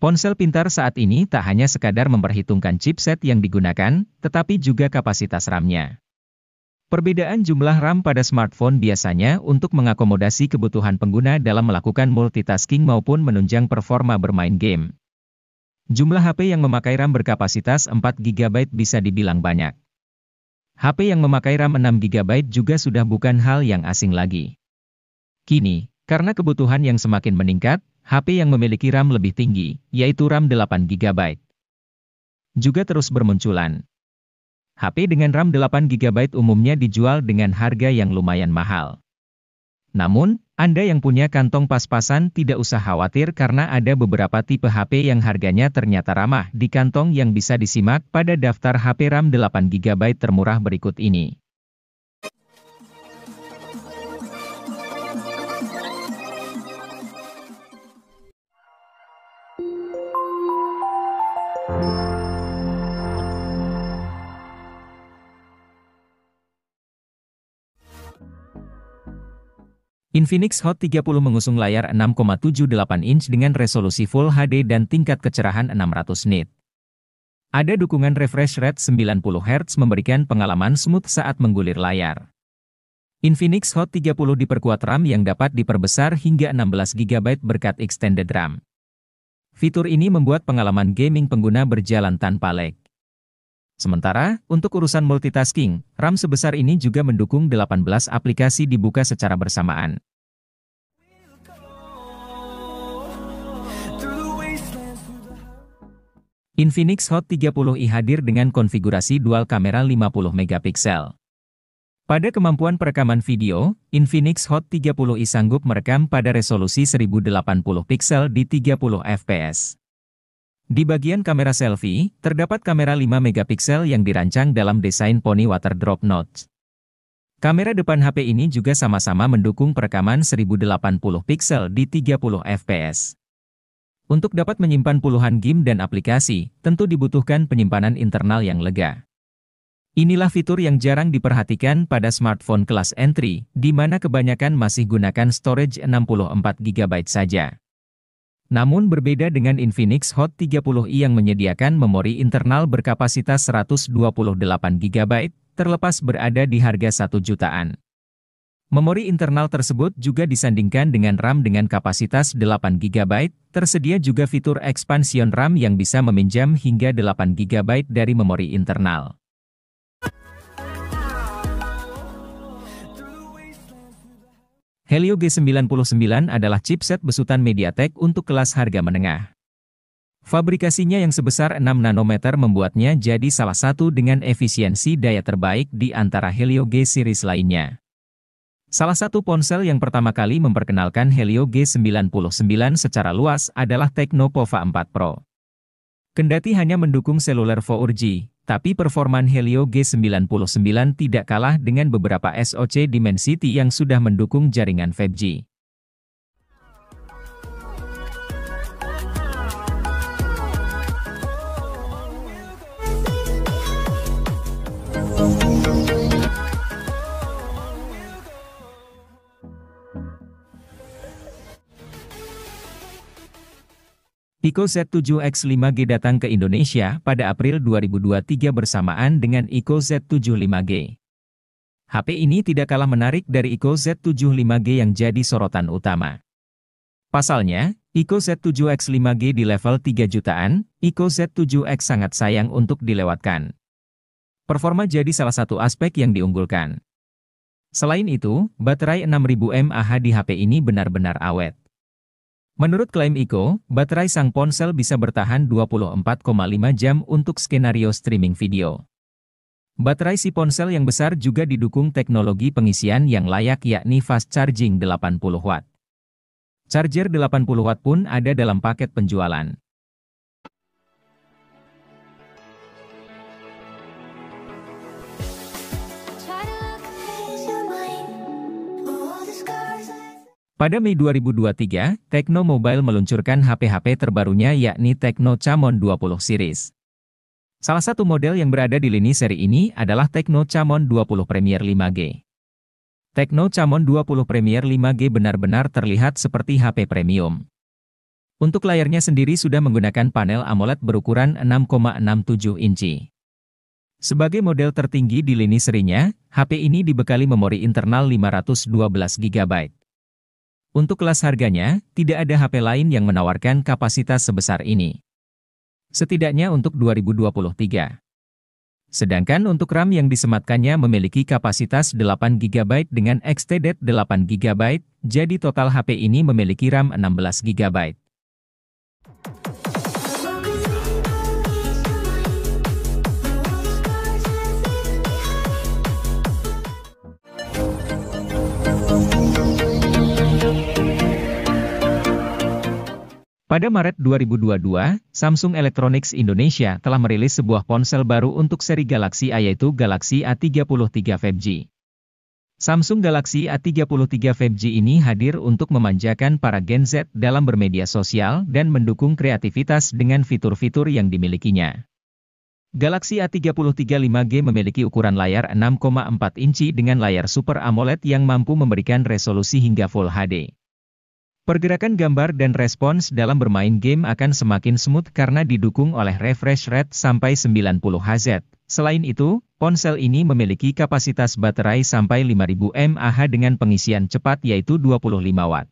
Ponsel pintar saat ini tak hanya sekadar memperhitungkan chipset yang digunakan, tetapi juga kapasitas RAM-nya. Perbedaan jumlah RAM pada smartphone biasanya untuk mengakomodasi kebutuhan pengguna dalam melakukan multitasking maupun menunjang performa bermain game. Jumlah HP yang memakai RAM berkapasitas 4 GB bisa dibilang banyak. HP yang memakai RAM 6 GB juga sudah bukan hal yang asing lagi. Kini, karena kebutuhan yang semakin meningkat, HP yang memiliki RAM lebih tinggi, yaitu RAM 8 GB, juga terus bermunculan. HP dengan RAM 8 GB umumnya dijual dengan harga yang lumayan mahal. Namun, Anda yang punya kantong pas-pasan tidak usah khawatir karena ada beberapa tipe HP yang harganya ternyata ramah di kantong yang bisa disimak pada daftar HP RAM 8 GB termurah berikut ini. Infinix Hot 30 mengusung layar 6,78 inch dengan resolusi Full HD dan tingkat kecerahan 600 nit. Ada dukungan refresh rate 90 Hz memberikan pengalaman smooth saat menggulir layar. Infinix Hot 30 diperkuat RAM yang dapat diperbesar hingga 16 GB berkat extended RAM. Fitur ini membuat pengalaman gaming pengguna berjalan tanpa lag. Sementara, untuk urusan multitasking, RAM sebesar ini juga mendukung 18 aplikasi dibuka secara bersamaan. Infinix Hot 30i hadir dengan konfigurasi dual kamera 50 megapiksel. Pada kemampuan perekaman video, Infinix Hot 30i sanggup merekam pada resolusi 1080 piksel di 30 fps. Di bagian kamera selfie, terdapat kamera 5 megapiksel yang dirancang dalam desain poni water drop notch. Kamera depan HP ini juga sama-sama mendukung perekaman 1080 piksel di 30 fps. Untuk dapat menyimpan puluhan game dan aplikasi, tentu dibutuhkan penyimpanan internal yang lega. Inilah fitur yang jarang diperhatikan pada smartphone kelas entry, di mana kebanyakan masih gunakan storage 64 GB saja. Namun berbeda dengan Infinix Hot 30i yang menyediakan memori internal berkapasitas 128 GB, terlepas berada di harga 1 jutaan. Memori internal tersebut juga disandingkan dengan RAM dengan kapasitas 8 GB, tersedia juga fitur expansion RAM yang bisa meminjam hingga 8 GB dari memori internal. Helio G99 adalah chipset besutan MediaTek untuk kelas harga menengah. Fabrikasinya yang sebesar 6 nanometer membuatnya jadi salah satu dengan efisiensi daya terbaik di antara Helio G series lainnya. Salah satu ponsel yang pertama kali memperkenalkan Helio G99 secara luas adalah Tecno Pova 4 Pro. Kendati hanya mendukung seluler 4G, tapi performan Helio G99 tidak kalah dengan beberapa SoC Dimensity yang sudah mendukung jaringan 5G. Pico Z7X 5G datang ke Indonesia pada April 2023 bersamaan dengan Ico Z7 5G. HP ini tidak kalah menarik dari Ico Z7 5G yang jadi sorotan utama. Pasalnya, Ico Z7X 5G di level 3 jutaan, Ico Z7X sangat sayang untuk dilewatkan. Performa jadi salah satu aspek yang diunggulkan. Selain itu, baterai 6000 mAh di HP ini benar-benar awet. Menurut klaim Ico, baterai sang ponsel bisa bertahan 24,5 jam untuk skenario streaming video. Baterai si ponsel yang besar juga didukung teknologi pengisian yang layak yakni fast charging 80 watt. Charger 80 watt pun ada dalam paket penjualan. Pada Mei 2023, Tecno Mobile meluncurkan HP-HP terbarunya yakni Tecno Camon 20 series. Salah satu model yang berada di lini seri ini adalah Tecno Camon 20 Premier 5G. Tecno Camon 20 Premier 5G benar-benar terlihat seperti HP premium. Untuk layarnya sendiri sudah menggunakan panel AMOLED berukuran 6,67 inci. Sebagai model tertinggi di lini serinya, HP ini dibekali memori internal 512 GB. Untuk kelas harganya, tidak ada HP lain yang menawarkan kapasitas sebesar ini. Setidaknya untuk 2023. Sedangkan untuk RAM yang disematkannya memiliki kapasitas 8 GB dengan extended 8 GB, jadi total HP ini memiliki RAM 16 GB. Pada Maret 2022, Samsung Electronics Indonesia telah merilis sebuah ponsel baru untuk seri Galaxy A yaitu Galaxy A33 5G. Samsung Galaxy A33 5G ini hadir untuk memanjakan para Gen Z dalam bermedia sosial dan mendukung kreativitas dengan fitur-fitur yang dimilikinya. Galaxy A33 5G memiliki ukuran layar 6,4 inci dengan layar Super AMOLED yang mampu memberikan resolusi hingga Full HD. Pergerakan gambar dan respons dalam bermain game akan semakin smooth karena didukung oleh refresh rate sampai 90 Hz. Selain itu, ponsel ini memiliki kapasitas baterai sampai 5000 mAh dengan pengisian cepat yaitu 25 Watt.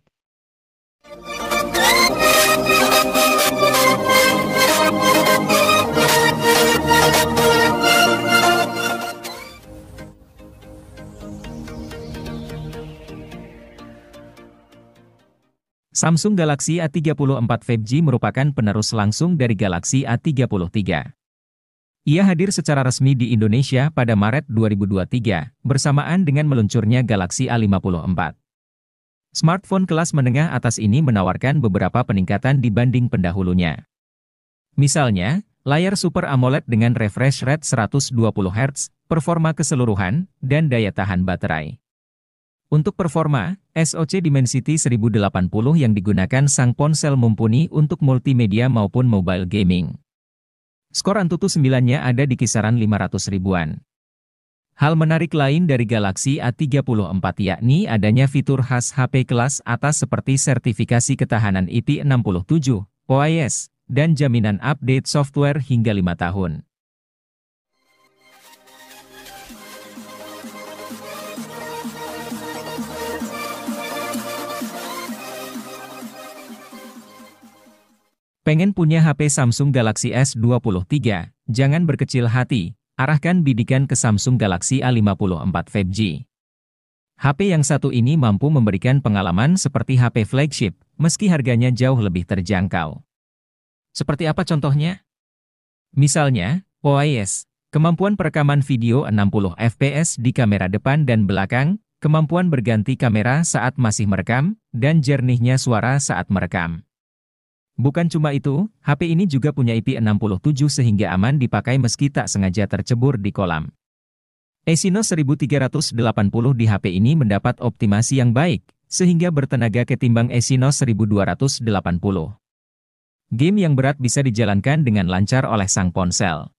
Samsung Galaxy A34 5G merupakan penerus langsung dari Galaxy A33. Ia hadir secara resmi di Indonesia pada Maret 2023, bersamaan dengan meluncurnya Galaxy A54. Smartphone kelas menengah atas ini menawarkan beberapa peningkatan dibanding pendahulunya. Misalnya, layar Super AMOLED dengan refresh rate 120 Hz, performa keseluruhan, dan daya tahan baterai. Untuk performa, SoC Dimensity 1080 yang digunakan sang ponsel mumpuni untuk multimedia maupun mobile gaming. Skor Antutu 9-nya ada di kisaran 500 ribuan. Hal menarik lain dari Galaxy A34 yakni adanya fitur khas HP kelas atas seperti sertifikasi ketahanan IP67, OIS, dan jaminan update software hingga 5 tahun. Pengen punya HP Samsung Galaxy S23? Jangan berkecil hati, arahkan bidikan ke Samsung Galaxy A54 5G. HP yang satu ini mampu memberikan pengalaman seperti HP flagship, meski harganya jauh lebih terjangkau. Seperti apa contohnya? Misalnya, OIS, kemampuan perekaman video 60 fps di kamera depan dan belakang, kemampuan berganti kamera saat masih merekam, dan jernihnya suara saat merekam. Bukan cuma itu, HP ini juga punya IP67 sehingga aman dipakai meski tak sengaja tercebur di kolam. Exynos 1380 di HP ini mendapat optimasi yang baik, sehingga bertenaga ketimbang Exynos 1280. Game yang berat bisa dijalankan dengan lancar oleh sang ponsel.